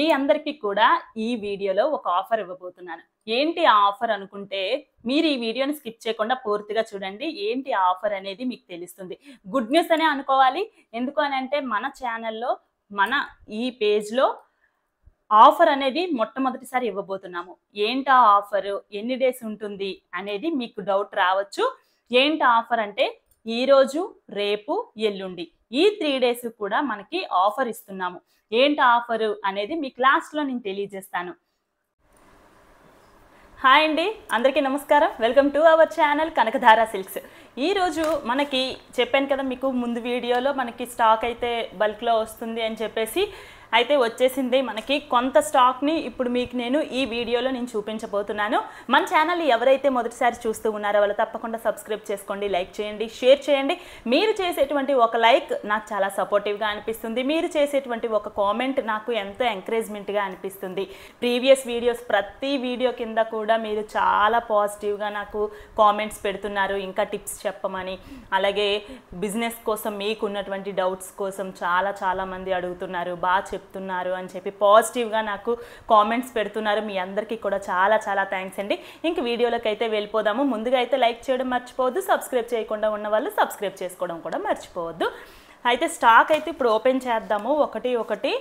మీ అందరికీ కూడా ఈ వీడియోలో ఒక ఆఫర్ ఇవ్వబోతున్నాను. ఏంటి ఆ ఆఫర్ అనుకుంటే, మీరు ఈ వీడియోని స్కిప్ చేయకుండా పూర్తిగా చూడండి. ఏంటి ఆ ఆఫర్ అనేది మీకు తెలుస్తుంది. గుడ్ న్యూస్ అనే అనుకోవాలి. ఎందుకు అనంటే మన ఛానల్‌లో మన ఈ పేజ్‌లో ఆఫర్ అనేది మొట్టమొదటిసారి ఇవ్వబోతున్నాము. ఏంటా ఆఫరు? ఎన్ని డేస్ ఉంటుంది? అనేది మీకు డౌట్ రావచ్చు. ఏంటి ఆఫర్ అంటే ఈరోజు, రేపు, ఎల్లుండి ఈ 3 డేస్ కూడా మనకి ఆఫర్ ఇస్తున్నాము. ఏంటి ఆఫరు అనేది మీకు లాస్ట్‌లో నేను తెలియజేస్తాను. హాయ్ అండి, అందరికీ నమస్కారం. Welcome to our channel Kanakadhara silks. ఈరోజు మనకి చెప్పాను కదా మీకు ముందు వీడియోలో మనకి స్టాక్ అయితే బల్క్లో వస్తుంది అని చెప్పేసి అయితే వచ్చేసింది. మనకి కొంత స్టాక్ని ఇప్పుడు మీకు నేను ఈ వీడియోలో నేను చూపించబోతున్నాను. మన ఛానల్ ఎవరైతే మొదటిసారి చూస్తూ ఉన్నారో వాళ్ళు తప్పకుండా సబ్స్క్రైబ్ చేసుకోండి, లైక్ చేయండి, షేర్ చేయండి. మీరు చేసేటువంటి ఒక లైక్ నాకు చాలా సపోర్టివ్గా అనిపిస్తుంది. మీరు చేసేటువంటి ఒక కామెంట్ నాకు ఎంతో ఎంకరేజ్మెంట్గా అనిపిస్తుంది. ప్రీవియస్ వీడియోస్ ప్రతి వీడియో కింద కూడా మీరు చాలా పాజిటివ్గా నాకు కామెంట్స్ పెడుతున్నారు, ఇంకా టిప్స్ చెప్పమని. అలాగే బిజినెస్ కోసం మీకు ఉన్నటువంటి డౌట్స్ కోసం చాలా మంది అడుగుతున్నారు, బాగా చెప్తున్నారు అని చెప్పి పాజిటివ్గా నాకు కామెంట్స్ పెడుతున్నారు. మీ అందరికీ కూడా చాలా థ్యాంక్స్ అండి. ఇంక వీడియోలోకి అయితే వెళ్ళిపోదాము. ముందుగా అయితే లైక్ చేయడం మర్చిపోవద్దు, సబ్స్క్రైబ్ చేయకుండా ఉన్న వాళ్ళు సబ్స్క్రైబ్ చేసుకోవడం కూడా మర్చిపోవద్దు. అయితే స్టాక్ అయితే ఇప్పుడు ఓపెన్ చేద్దాము. ఒకటి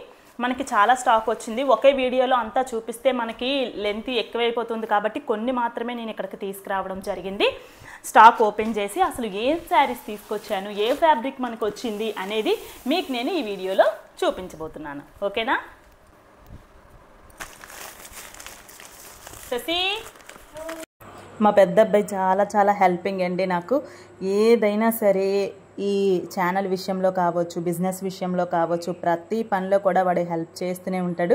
మనకి చాలా స్టాక్ వచ్చింది. ఒకే వీడియోలో అంతా చూపిస్తే మనకి లెంత్ ఎక్కువైపోతుంది కాబట్టి కొన్ని మాత్రమే నేను ఇక్కడికి తీసుకురావడం జరిగింది. స్టాక్ ఓపెన్ చేసి అసలు ఏ శారీస్ తీసుకొచ్చాను, ఏ ఫ్యాబ్రిక్ మనకు వచ్చింది అనేది మీకు నేను ఈ వీడియోలో చూపించబోతున్నాను. ఓకేనా? శశి, మా పెద్ద అబ్బాయి చాలా హెల్పింగ్ అండి. నాకు ఏదైనా సరే ఈ ఛానల్ విషయంలో కావచ్చు, బిజినెస్ విషయంలో కావచ్చు, ప్రతి పనిలో కూడా వాడు హెల్ప్ చేస్తూనే ఉంటాడు.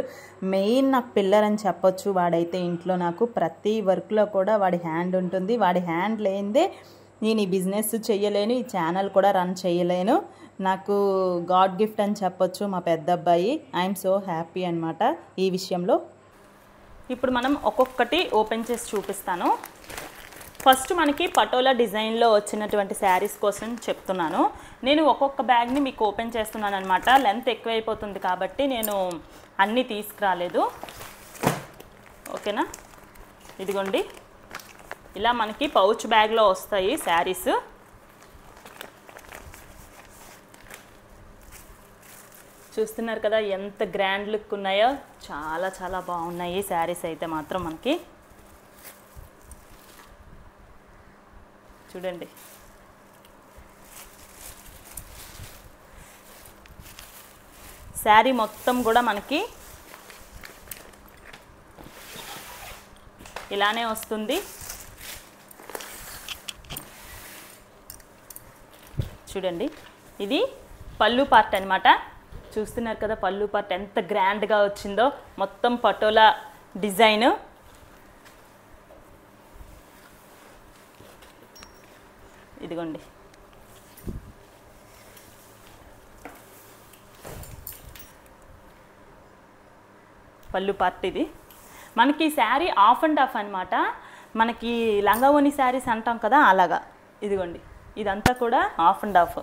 మెయిన్ నాకు పిల్లర్ అని చెప్పొచ్చు. వాడైతే ఇంట్లో నాకు ప్రతి వర్క్లో కూడా వాడి హ్యాండ్ ఉంటుంది. వాడి హ్యాండ్ లేనిదే నేను ఈ బిజినెస్ చేయలేను, ఈ ఛానల్ కూడా రన్ చేయలేను. నాకు గాడ్ గిఫ్ట్ అని చెప్పొచ్చు మా పెద్ద అబ్బాయి. ఐఎమ్ సో హ్యాపీ అనమాట ఈ విషయంలో. ఇప్పుడు మనం ఒక్కొక్కటి ఓపెన్ చేసి చూపిస్తాను. ఫస్ట్ మనకి పటోలా డిజైన్లో వచ్చినటువంటి శారీస్ కోసం చెప్తున్నాను. నేను ఒక్కొక్క బ్యాగ్ని మీకు ఓపెన్ చేస్తున్నాను అనమాట. లెంత్ ఎక్కువైపోతుంది కాబట్టి నేను అన్నీ తీసుకురాలేదు. ఓకేనా? ఇదిగోండి, ఇలా మనకి పౌచ్ బ్యాగ్లో వస్తాయి శారీస్. చూస్తున్నారు కదా ఎంత గ్రాండ్ లుక్ ఉన్నాయో. చాలా బాగున్నాయి శారీస్ అయితే మాత్రం మనకి. చూడండి, శారీ మొత్తం కూడా మనకి ఇలానే వస్తుంది. చూడండి, ఇది పళ్ళు పార్ట్ అనమాట. చూస్తున్నారు కదా పళ్ళు పార్ట్ ఎంత గ్రాండ్గా వచ్చిందో. మొత్తం పటోలా డిజైన్. ఇదిగోండి, పళ్ళు పార్ట్ ఇది. మనకి శారీ ఆఫ్ అండ్ ఆఫ్ అనమాట. మనకి లంగావోని శారీస్ అంటాం కదా అలాగా. ఇదిగోండి, ఇదంతా కూడా ఆఫ్ అండ్ ఆఫ్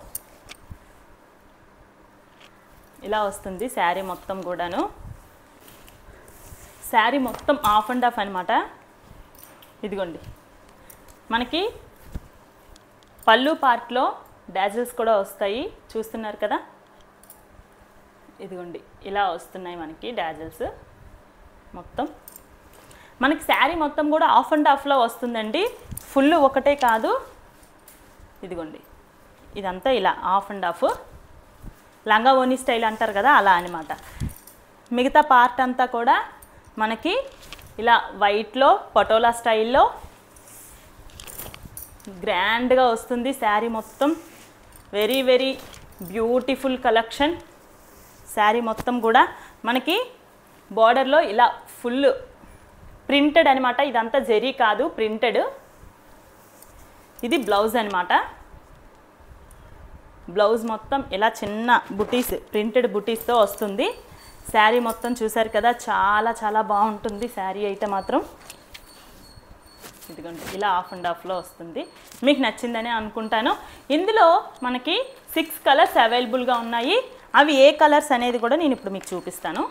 ఇలా వస్తుంది శారీ మొత్తం కూడాను. శారీ మొత్తం ఆఫ్ అండ్ ఆఫ్ అనమాట. ఇదిగోండి, మనకి పళ్ళు పార్ట్లో డాజిల్స్ కూడా వస్తాయి. చూస్తున్నారు కదా, ఇదిగోండి ఇలా వస్తున్నాయి మనకి డాజిల్స్ మొత్తం. మనకి శారీ మొత్తం కూడా ఆఫ్ అండ్ ఆఫ్లో వస్తుందండి, ఫుల్ ఒకటే కాదు. ఇదిగోండి, ఇదంతా ఇలా ఆఫ్ అండ్ ఆఫ్. లంగా ఓని స్టైల్ అంటారు కదా అలా అనమాట. మిగతా పార్ట్ అంతా కూడా మనకి ఇలా వైట్లో పటోలా స్టైల్లో గ్రాండ్గా వస్తుంది శారీ మొత్తం. Very beautiful collection. శారీ మొత్తం కూడా మనకి బార్డర్లో ఇలా ఫుల్ ప్రింటెడ్ అనమాట. ఇదంతా జరీ కాదు, ప్రింటెడ్. ఇది బ్లౌజ్ అనమాట. బ్లౌజ్ మొత్తం ఇలా చిన్న బుటీస్, ప్రింటెడ్ బుటీస్తో వస్తుంది. శారీ మొత్తం చూసారు కదా, చాలా బాగుంటుంది శారీ అయితే మాత్రం. ఇదిగోండి ఇలా ఆఫ్ అండ్ ఆఫ్లో వస్తుంది. మీకు నచ్చిందని అనుకుంటాను. ఇందులో మనకి 6 కలర్స్ అవైలబుల్గా ఉన్నాయి. అవి ఏ కలర్స్ అనేది కూడా నేను ఇప్పుడు మీకు చూపిస్తాను.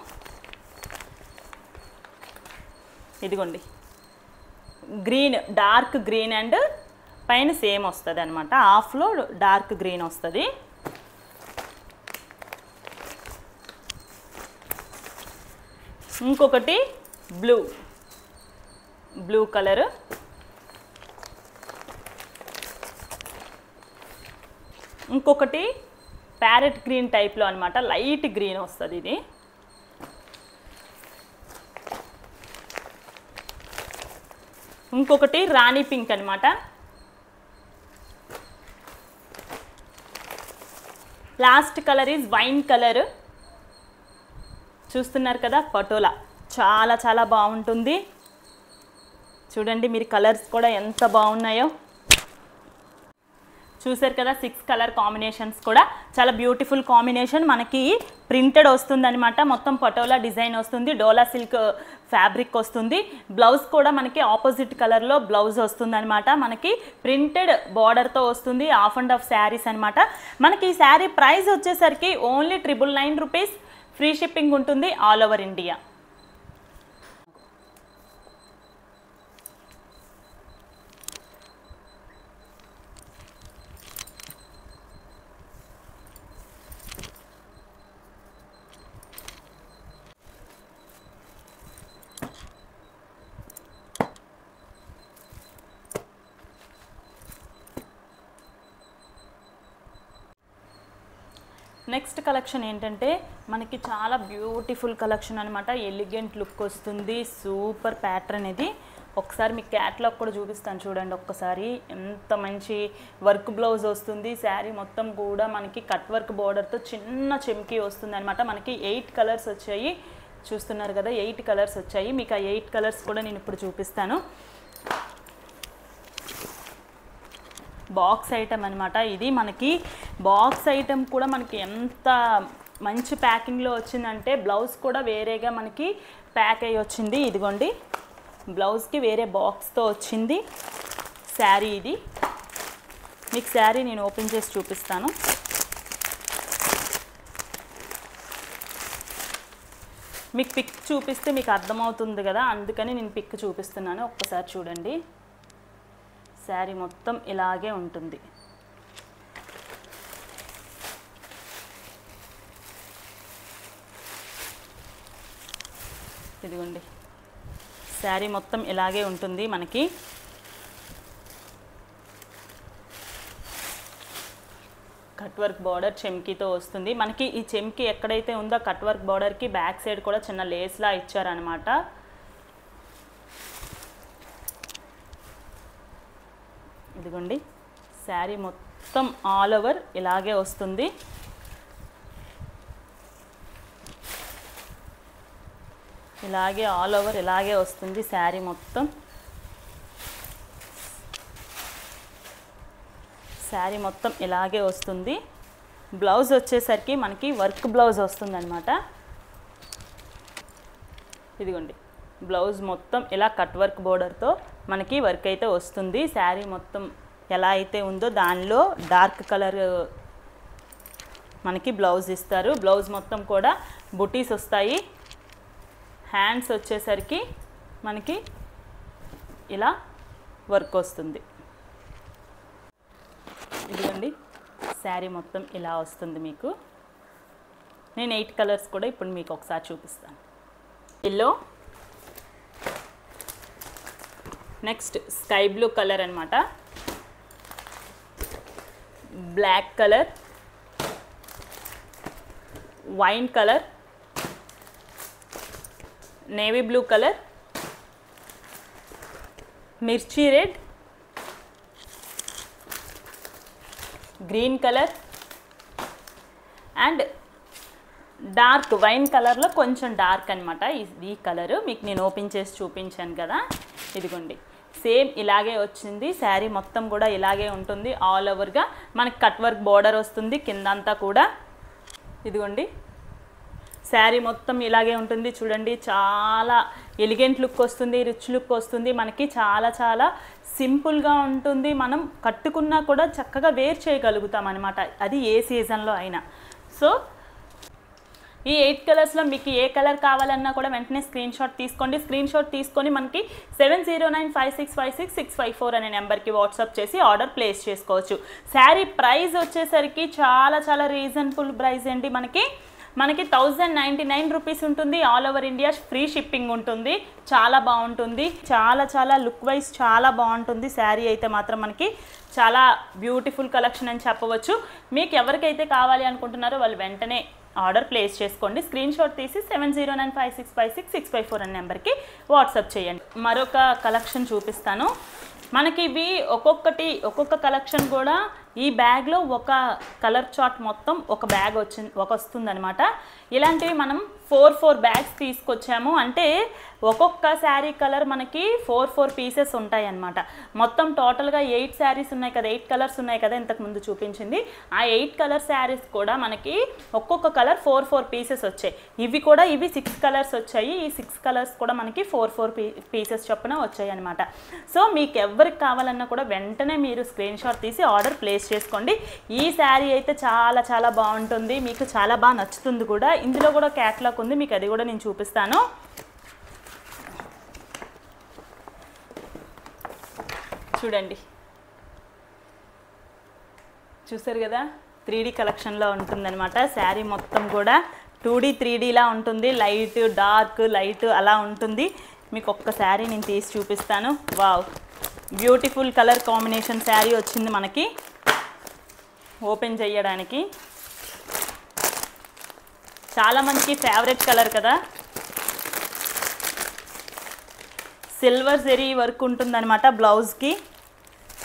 ఇదిగోండి గ్రీన్, డార్క్ గ్రీన్ అండ్ పైన సేమ్ వస్తుంది అనమాట, హాఫ్లో డార్క్ గ్రీన్ వస్తుంది. ఇంకొకటి బ్లూ కలర్, ఇంకొకటి ప్యారెట్ గ్రీన్ టైప్లో అనమాట, లైట్ గ్రీన్ వస్తుంది ఇది. ఇంకొకటి రాణి పింక్ అనమాట. Last colour is wine colour. చూస్తున్నారు కదా, పటోలా చాలా చాలా బాగుంటుంది. చూడండి మీరు కలర్స్ కూడా ఎంత బాగున్నాయో. చూసారు కదా 6 కలర్ కాంబినేషన్స్ కూడా చాలా బ్యూటిఫుల్ కాంబినేషన్. మనకి ప్రింటెడ్ వస్తుంది అనమాట, మొత్తం పటోలా డిజైన్ వస్తుంది, డోలా సిల్క్ ఫ్యాబ్రిక్ వస్తుంది. బ్లౌజ్ కూడా మనకి ఆపోజిట్ కలర్లో బ్లౌజ్ వస్తుంది అనమాట. మనకి ప్రింటెడ్ బార్డర్తో వస్తుంది, హాఫ్ అండ్ హాఫ్ శారీస్ అనమాట. మనకి ఈ శారీ ప్రైస్ వచ్చేసరికి ఓన్లీ 999 రూపీస్. ఫ్రీ షిప్పింగ్ ఉంటుంది all over India. Next collection ఏంటంటే మనకి చాలా బ్యూటిఫుల్ కలెక్షన్ అనమాట, ఎలిగెంట్ లుక్ వస్తుంది, సూపర్ ప్యాటర్న్ ఇది. ఒకసారి మీకు క్యాట్లాగ్ కూడా చూపిస్తాను చూడండి ఒక్కసారి. ఎంత మంచి వర్క్ బ్లౌజ్ వస్తుంది, శారీ మొత్తం కూడా మనకి కట్ వర్క్ బోర్డర్తో చిన్న చెమ్కీ వస్తుంది అనమాట. మనకి 8 కలర్స్ వచ్చాయి, చూస్తున్నారు కదా 8 కలర్స్ వచ్చాయి. మీకు ఆ 8 కలర్స్ కూడా నేను ఇప్పుడు చూపిస్తాను. బాక్స్ ఐటమ్ అనమాట ఇది. మనకి బాక్స్ ఐటమ్ కూడా మనకి ఎంత మంచి ప్యాకింగ్లో వచ్చిందంటే బ్లౌజ్ కూడా వేరేగా మనకి ప్యాక్ అయ్యి వచ్చింది. ఇదిగోండి బ్లౌజ్కి వేరే బాక్స్తో వచ్చింది శారీ ఇది. మీకు శారీ నేను ఓపెన్ చేసి చూపిస్తాను. మీకు పిక్ చూపిస్తే మీకు అర్థమవుతుంది కదా, అందుకని నేను పిక్ చూపిస్తున్నాను. ఒక్కసారి చూడండి, శారీ మొత్తం ఇలాగే ఉంటుంది. ఇదిగోండి శారీ మొత్తం ఇలాగే ఉంటుంది మనకి. కట్ వర్క్ బార్డర్ చెమ్కీతో వస్తుంది. మనకి ఈ చెమ్కీ ఎక్కడైతే ఉందో కట్ వర్క్ బార్డర్కి బ్యాక్ సైడ్ కూడా చిన్న లేస్లా ఇచ్చారనమాట. ఇదిగోండి శారీ మొత్తం ఆల్ ఓవర్ ఇలాగే వస్తుంది. ఇలాగే ఆల్ ఓవర్ ఇలాగే వస్తుంది శారీ మొత్తం. శారీ మొత్తం ఇలాగే వస్తుంది. బ్లౌజ్ వచ్చేసరికి మనకి వర్క్ బ్లౌజ్ వస్తుంది అనమాట. ఇదిగోండి బ్లౌజ్ మొత్తం ఇలా కట్ వర్క్ బోర్డర్తో మనకి వర్క్ అయితే వస్తుంది. శారీ మొత్తం ఎలా అయితే ఉందో దానిలో డార్క్ కలర్ మనకి బ్లౌజ్ ఇస్తారు. బ్లౌజ్ మొత్తం కూడా బుటీస్ వస్తాయి. హ్యాండ్స్ వచ్చేసరికి మనకి ఇలా వర్క్ వస్తుంది. ఇదిగోండి శారీ మొత్తం ఇలా వస్తుంది మీకు. నేను 8 కలర్స్ కూడా ఇప్పుడు మీకు ఒకసారి చూపిస్తాను. Yellow, next sky blue colour అనమాట, black colour, wine colour, navy blue colour, మిర్చి red, green colour and dark wine కలర్లో కొంచెం డార్క్ అనమాట. ఈ కలరు మీకు నేను ఓపెన్ చేసి చూపించాను కదా. ఇదిగోండి సేమ్ ఇలాగే వచ్చింది. శారీ మొత్తం కూడా ఇలాగే ఉంటుంది. ఆల్ ఓవర్గా మనకి కట్ వర్క్ బోర్డర్ వస్తుంది కిందంతా కూడా. ఇదిగోండి శారీ మొత్తం ఇలాగే ఉంటుంది. చూడండి చాలా ఎలిగెంట్ లుక్ వస్తుంది, రిచ్ లుక్ వస్తుంది. మనకి చాలా చాలా సింపుల్గా ఉంటుంది. మనం కట్టుకున్నా కూడా చక్కగా వేర్ చేయగలుగుతాం అనమాట, అది ఏ సీజన్లో అయినా. సో ఈ 8 కలర్స్లో మీకు ఏ కలర్ కావాలన్నా కూడా వెంటనే స్క్రీన్ షాట్ తీసుకోండి. స్క్రీన్ షాట్ తీసుకొని మనకి 7095655654 అనే నెంబర్కి వాట్సాప్ చేసి ఆర్డర్ ప్లేస్ చేసుకోవచ్చు. శారీ ప్రైస్ వచ్చేసరికి చాలా చాలా రీజనబుల్ ప్రైస్ అండి. మనకి 1099 రూపీస్ ఉంటుంది. All over India free shipping ఉంటుంది. చాలా బాగుంటుంది. చాలా చాలా లుక్ వైజ్ చాలా బాగుంటుంది. శారీ అయితే మాత్రం మనకి చాలా బ్యూటిఫుల్ కలెక్షన్ అని చెప్పవచ్చు. మీకు ఎవరికైతే కావాలి అనుకుంటున్నారో వాళ్ళు వెంటనే ఆర్డర్ ప్లేస్ చేసుకోండి. స్క్రీన్ షాట్ తీసి 7095655654 అనే నెంబర్కి వాట్సాప్ చేయండి. మరొక కలెక్షన్ చూపిస్తాను. మనకి ఇవి ఒక్కొక్క కలెక్షన్ కూడా ఈ బ్యాగ్లో ఒక కలర్ చార్ట్ మొత్తం ఒక బ్యాగ్ వస్తుందన్నమాట. ఇలాంటివి మనం 4 బ్యాగ్స్ తీసుకొచ్చాము. అంటే ఒక్కొక్క శారీ కలర్ మనకి 4 పీసెస్ ఉంటాయి అన్నమాట. మొత్తం టోటల్గా 8 శారీస్ ఉన్నాయి కదా, 8 కలర్స్ ఉన్నాయి కదా ఇంతకుముందు చూపించింది. ఆ 8 కలర్ శారీస్ కూడా మనకి ఒక్కొక్క కలర్ 4 పీసెస్ వచ్చాయి. ఇవి 6 కలర్స్ వచ్చాయి. ఈ 6 కలర్స్ కూడా మనకి 4 పీసెస్ చొప్పున వచ్చాయి అనమాట. సో మీకు ఎవరికి కావాలన్నా కూడా వెంటనే మీరు స్క్రీన్ షాట్ తీసి ఆర్డర్ ప్లేస్ చేసుకోండి. ఈ శారీ అయితే చాలా చాలా బాగుంటుంది. మీకు చాలా బాగా నచ్చుతుంది కూడా. ఇందులో కూడా క్యాట్లాగ్ ఉంది, మీకు అది కూడా నేను చూపిస్తాను. చూడండి, చూసారు కదా, 3D కలెక్షన్లో ఉంటుందన్నమాట. శారీ మొత్తం కూడా 2D 3Dలా ఉంటుంది. లైట్ డార్క్ లైట్ అలా ఉంటుంది. మీకు ఒక్క శారీ నేను తీసి చూపిస్తాను. Wow, beautiful colour combination sari వచ్చింది మనకి. ఓపెన్ చేయడానికి చాలా మందికి ఫేవరెట్ కలర్ కదా. సిల్వర్ జెరీ వర్క్ ఉంటుందన్నమాట బ్లౌజ్కి.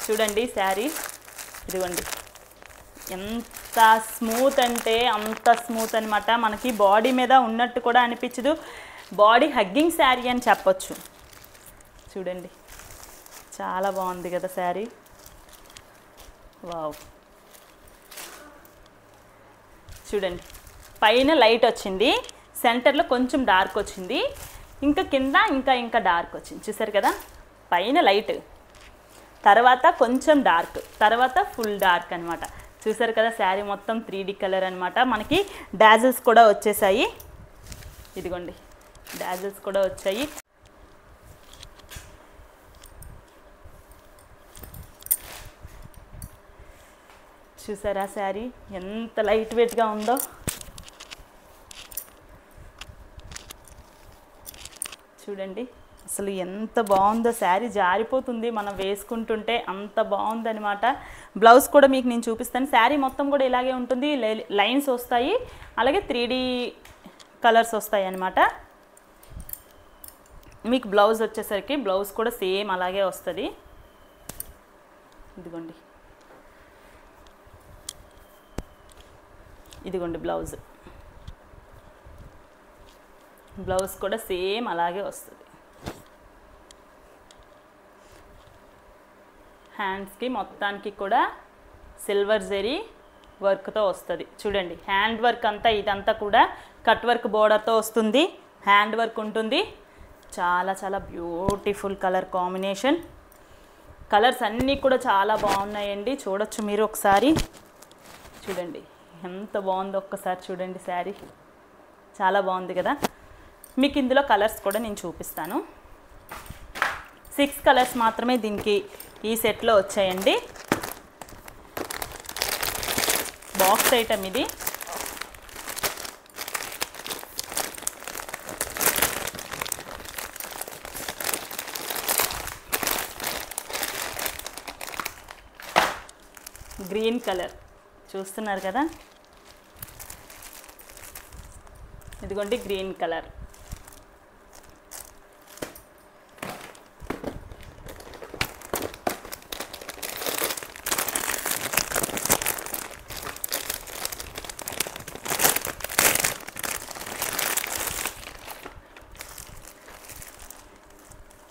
చూడండి శారీ, ఇదిగోండి ఎంత స్మూత్ అంటే అంత స్మూత్ అనమాట. మనకి బాడీ మీద ఉన్నట్టు కూడా అనిపించదు. బాడీ హగ్గింగ్ శారీ అని చెప్పొచ్చు. చూడండి, చాలా బాగుంది కదా శారీ. వావ్, చూడండి, పైన లైట్ వచ్చింది, సెంటర్లో కొంచెం డార్క్ వచ్చింది, ఇంకా కింద ఇంకా డార్క్ వచ్చింది. చూసారు కదా, పైన లైట్, తర్వాత కొంచెం డార్క్, తర్వాత ఫుల్ డార్క్ అనమాట. చూసారు కదా, శారీ మొత్తం 3D కలర్ అనమాట. మనకి డాజిల్స్ కూడా వచ్చేసాయి. ఇదిగోండి, డాజిల్స్ కూడా వచ్చాయి. చూసారా శారీ ఎంత లైట్ వెయిట్గా ఉందో. చూడండి అసలు ఎంత బాగుందో. శారీ జారిపోతుంది మనం వేసుకుంటుంటే, అంత బాగుందనమాట. బ్లౌజ్ కూడా మీకు నేను చూపిస్తాను. శారీ మొత్తం కూడా ఇలాగే ఉంటుంది. లైన్స్ వస్తాయి, అలాగే 3D కలర్స్ వస్తాయి అన్నమాట. మీకు బ్లౌజ్ వచ్చేసరికి బ్లౌజ్ కూడా సేమ్ అలాగే వస్తుంది. ఇదిగోండి బ్లౌజ్ కూడా సేమ్ అలాగే వస్తుంది. హ్యాండ్స్కి మొత్తానికి కూడా సిల్వర్ జెరీ వర్క్తో వస్తుంది. చూడండి, హ్యాండ్ వర్క్ అంతా ఇదంతా కూడా కట్ వర్క్ బోర్డర్తో వస్తుంది. హ్యాండ్ వర్క్ ఉంటుంది. చాలా చాలా బ్యూటిఫుల్ కలర్ కాంబినేషన్. కలర్స్ అన్నీ కూడా చాలా బాగున్నాయండి. చూడొచ్చు మీరు ఒకసారి. చూడండి ఎంత బాగుందో ఒక్కసారి చూడండి. శారీ చాలా బాగుంది కదా. మీకు ఇందులో కలర్స్ కూడా నేను చూపిస్తాను. 6 కలర్స్ మాత్రమే దీనికి ఈ సెట్లో వచ్చాయండి. బాక్స్ ఐటమ్ ఇది. గ్రీన్ కలర్ చూస్తున్నారు కదా, ఇదిగోండి green colour.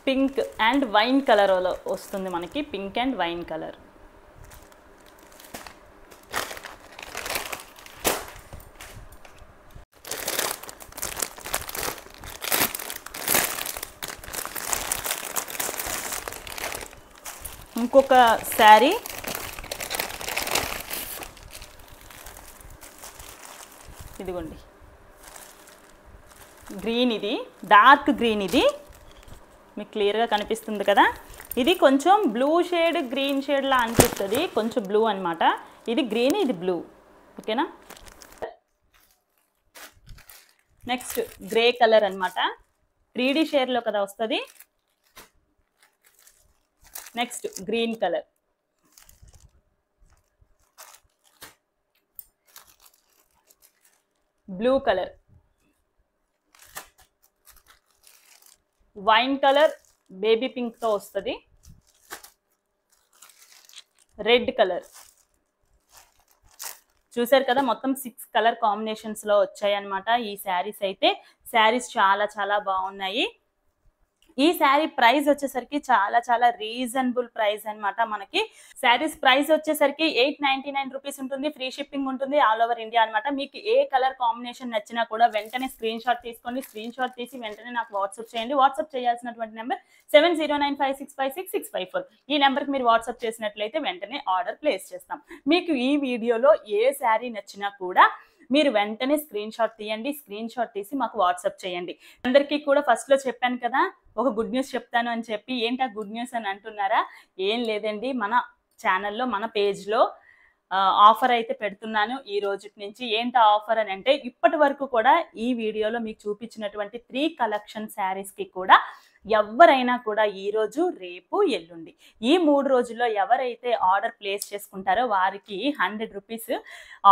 Pink and wine కలర్లో వస్తుంది మనకి. Pink and wine colour. ఇంకొక శారీ ఇదిగోండి, గ్రీన్, ఇది డార్క్ గ్రీన్, ఇది మీకు క్లియర్గా కనిపిస్తుంది కదా. ఇది కొంచెం బ్లూ షేడ్ గ్రీన్ షేడ్లా అనిపిస్తుంది, కొంచెం బ్లూ అనమాట. ఇది గ్రీన్, ఇది బ్లూ. ఓకేనా. నెక్స్ట్ గ్రే కలర్ అనమాట, 3D షేడ్లో కదా వస్తుంది. Next green colour, blue colour, wine colour baby పింక్తో వస్తుంది. Red colour. చూసారు కదా, మొత్తం 6 కలర్ కాంబినేషన్స్లో వచ్చాయి అన్నమాట ఈ శారీస్. అయితే శారీస్ చాలా చాలా బాగున్నాయి. ఈ శారీ ప్రైస్ వచ్చేసరికి చాలా చాలా రీజనబుల్ ప్రైస్ అనమాట. మనకి శారీస్ ప్రైస్ వచ్చేసరికి 899 రూపీస్ ఉంటుంది. ఫ్రీ షిప్పింగ్ ఉంటుంది ఆల్ ఓవర్ ఇండియా అనమాట. మీకు ఏ కలర్ కాంబినేషన్ నచ్చినా కూడా వెంటనే స్క్రీన్ షాట్ తీసుకోండి. స్క్రీన్ షాట్ తీసి వెంటనే నాకు వాట్సాప్ చేయండి. వాట్సాప్ చేయాల్సినటువంటి నెంబర్ 7095656654. ఈ నెంబర్కి మీరు వాట్సాప్ చేసినట్లయితే వెంటనే ఆర్డర్ ప్లేస్ చేస్తాం. మీకు ఈ వీడియోలో ఏ శారీ నచ్చినా కూడా మీరు వెంటనే స్క్రీన్ షాట్ తీయండి. స్క్రీన్ షాట్ తీసి మాకు వాట్సాప్ చేయండి. అందరికీ కూడా ఫస్ట్లో చెప్పాను కదా ఒక గుడ్ న్యూస్ చెప్తాను అని చెప్పి. ఏంటి ఆ గుడ్ న్యూస్ అని అంటున్నారా? ఏం లేదండి, మన ఛానల్లో మన పేజ్లో ఆఫర్ అయితే పెడుతున్నాను ఈ రోజు నుంచి. ఏంటి ఆఫర్ అని అంటే, ఇప్పటి వరకు కూడా ఈ వీడియోలో మీకు చూపించినటువంటి 3 కలెక్షన్ శారీస్కి కూడా ఎవరైనా కూడా ఈరోజు, రేపు, ఎల్లుండి ఈ 3 రోజుల్లో ఎవరైతే ఆర్డర్ ప్లేస్ చేసుకుంటారో వారికి 100 రూపీస్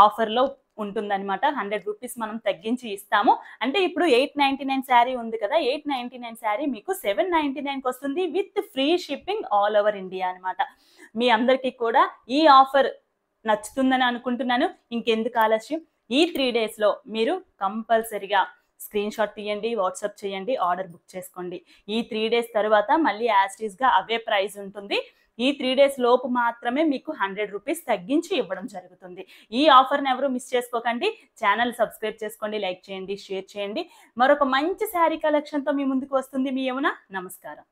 ఆఫర్లో ఉంటుందన్నమాట. 100 రూపీస్ మనం తగ్గించి ఇస్తాము. అంటే ఇప్పుడు 899 శారీ ఉంది కదా, 899 శారీ మీకు 799కి వస్తుంది with free shipping all over India అనమాట. మీ అందరికీ కూడా ఈ ఆఫర్ నచ్చుతుందని అనుకుంటున్నాను. ఇంకెందుకు ఆలస్యం, ఈ 3 డేస్లో మీరు కంపల్సరిగా స్క్రీన్ షాట్ తీయండి, వాట్సాప్ చేయండి, ఆర్డర్ బుక్ చేసుకోండి. ఈ 3 డేస్ తర్వాత మళ్ళీ యాస్టీస్గా అవే ప్రైస్ ఉంటుంది. ఈ 3 డేస్ లోపు మాత్రమే మీకు 100 రూపీస్ తగ్గించి ఇవ్వడం జరుగుతుంది. ఈ ఆఫర్ని ఎవరు మిస్ చేసుకోకండి. ఛానల్ సబ్స్క్రైబ్ చేసుకోండి, లైక్ చేయండి, షేర్ చేయండి. మరొక మంచి శారీ కలెక్షన్తో మీ ముందుకు వస్తుంది మీ యమున. నమస్కారం.